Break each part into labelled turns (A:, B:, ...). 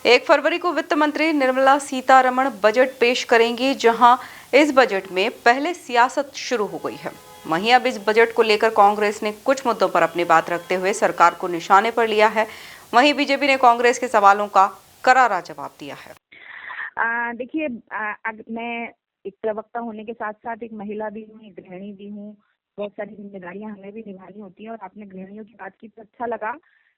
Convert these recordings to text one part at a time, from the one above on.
A: 1 फरवरी को वित्त मंत्री निर्मला सीतारमण बजट पेश करेंगी, जहां इस बजट में पहले सियासत शुरू हो गई है। वहीं अब इस बजट को लेकर कांग्रेस ने कुछ मुद्दों पर अपनी बात रखते हुए सरकार को निशाने पर लिया है। वहीं बीजेपी ने कांग्रेस के सवालों का करारा जवाब दिया है।
B: देखिए, मैं एक प्रवक्ता होने के साथ साथ एक महिला भी हूँ, एक गृहिणी भी हूँ। बहुत सारी जिम्मेदारियां हमें भी निभानी होती हैं। और आपने गृहिणियों की बात की तो अच्छा लगा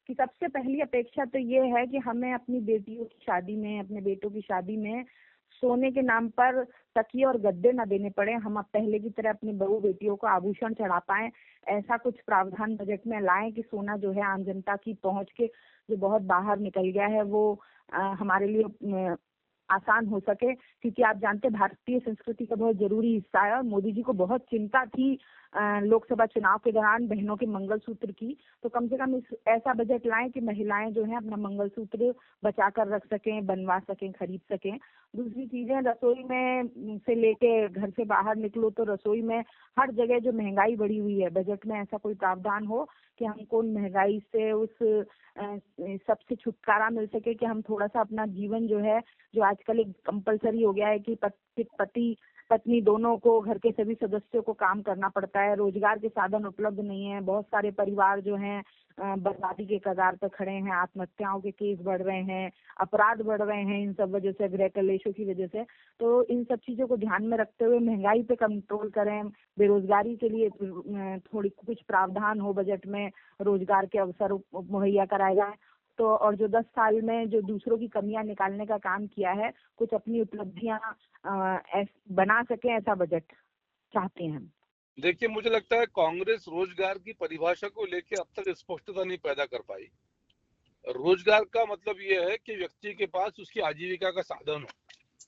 B: कि सबसे पहली अपेक्षा तो ये है कि हमें अपनी बेटियों की शादी में, अपने बेटों की शादी में सोने के नाम पर तकिए और गद्दे न देने पड़े। हम अब पहले की तरह अपनी बहू बेटियों को आभूषण चढ़ा पाएं, ऐसा कुछ प्रावधान बजट में लाएं कि सोना जो है आम जनता की पहुंच के जो बहुत बाहर निकल गया है वो हमारे लिए आसान हो सके। क्योंकि आप जानते हैं भारतीय संस्कृति का बहुत जरूरी हिस्सा है। और मोदी जी को बहुत चिंता थी लोकसभा चुनाव के दौरान बहनों के मंगलसूत्र की। तो कम से कम इस ऐसा बजट लाएं कि महिलाएं जो है अपना मंगलसूत्र बचा कर रख सकें, बनवा सकें, खरीद सकें। दूसरी चीजें, रसोई में से लेके घर से बाहर निकलो तो रसोई में हर जगह जो महंगाई बढ़ी हुई है, बजट में ऐसा कोई प्रावधान हो कि हमको उन महंगाई से, उस सबसे छुटकारा मिल सके कि हम थोड़ा सा अपना जीवन जो है, जो आजकल एक कंपलसरी हो गया है कि पति पत्नी दोनों को, घर के सभी सदस्यों को काम करना पड़ता है, रोजगार के साधन उपलब्ध नहीं है। बहुत सारे परिवार जो हैं बर्बादी के कगार पर खड़े हैं, आत्महत्याओं के केस बढ़ रहे हैं, अपराध बढ़ रहे हैं इन सब वजह से, गृह कलेशों की वजह से। तो इन सब चीजों को ध्यान में रखते हुए महंगाई पे कंट्रोल करें, बेरोजगारी के लिए थोड़ी कुछ प्रावधान हो बजट में, रोजगार के अवसर मुहैया कराए जाए। तो और जो 10 साल में जो दूसरों की कमियां निकालने का काम किया है, कुछ अपनी उपलब्धियां बना सके, ऐसा बजट चाहते हैं हम।
C: देखिए, मुझे लगता है कांग्रेस रोजगार की परिभाषा को लेकर अब तक स्पष्टता नहीं पैदा कर पाई। रोजगार का मतलब यह है कि व्यक्ति के पास उसकी आजीविका का साधन हो।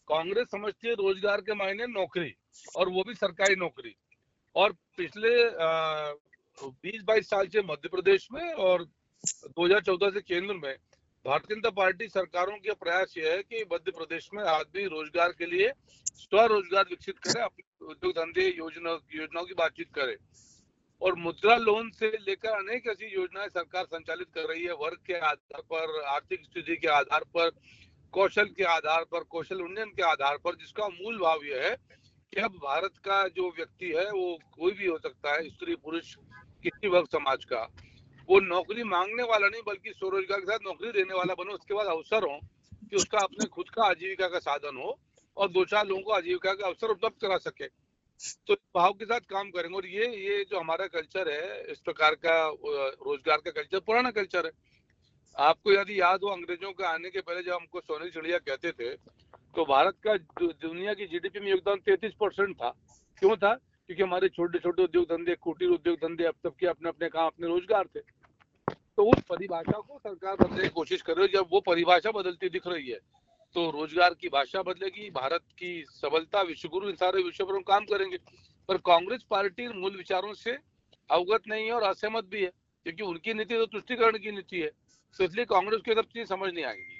C: कांग्रेस समझती है रोजगार के मायने नौकरी, और वो भी सरकारी नौकरी। और पिछले 20-22 साल से मध्य प्रदेश में और 2014 से केंद्र में भारतीय जनता पार्टी सरकारों का प्रयास यह है कि मध्य प्रदेश में आदमी रोजगार के लिए स्वरोजगार विकसित करे, अपने उद्योग धंधे योजनाओं की बातचीत करे। और मुद्रा लोन से लेकर अनेक ऐसी योजनाएं सरकार संचालित कर रही है, वर्ग के आधार पर, आर्थिक स्थिति के आधार पर, कौशल के आधार पर, कौशल उन्नयन के आधार पर, जिसका मूल भाव यह है कि अब भारत का जो व्यक्ति है वो कोई भी हो सकता है, स्त्री पुरुष किसी वर्ग समाज का, वो नौकरी मांगने वाला नहीं बल्कि स्वरोजगार के साथ नौकरी देने वाला बने। उसके बाद अवसर हो कि उसका अपने खुद का आजीविका का साधन हो और 2-4 लोगों को आजीविका का अवसर उपलब्ध करा सके। तो इस भाव के साथ काम करेंगे। और ये जो हमारा कल्चर है, इस प्रकार का रोजगार का कल्चर पुराना कल्चर है। आपको यदि याद हो, अंग्रेजों के आने के पहले जब हमको सोने चिड़िया कहते थे, तो भारत का दुनिया की जीडीपी में योगदान 33% था। क्यों था? क्योंकि हमारे छोटे छोटे उद्योग धंधे, कुटीर उद्योग धंधे, अब सबके अपने अपने काम, अपने रोजगार थे। तो उस परिभाषा को सरकार बदलने की कोशिश कर रही है। जब वो परिभाषा बदलती दिख रही है तो रोजगार की भाषा बदलेगी, भारत की सबलता, विश्वगुरु, इन सारे विषयों पर हम काम करेंगे। पर कांग्रेस पार्टी मूल विचारों से अवगत नहीं है और असहमत भी है, क्योंकि उनकी नीति तो तुष्टिकरण की नीति है। तो इसलिए कांग्रेस की तरफ से समझ नहीं आएगी।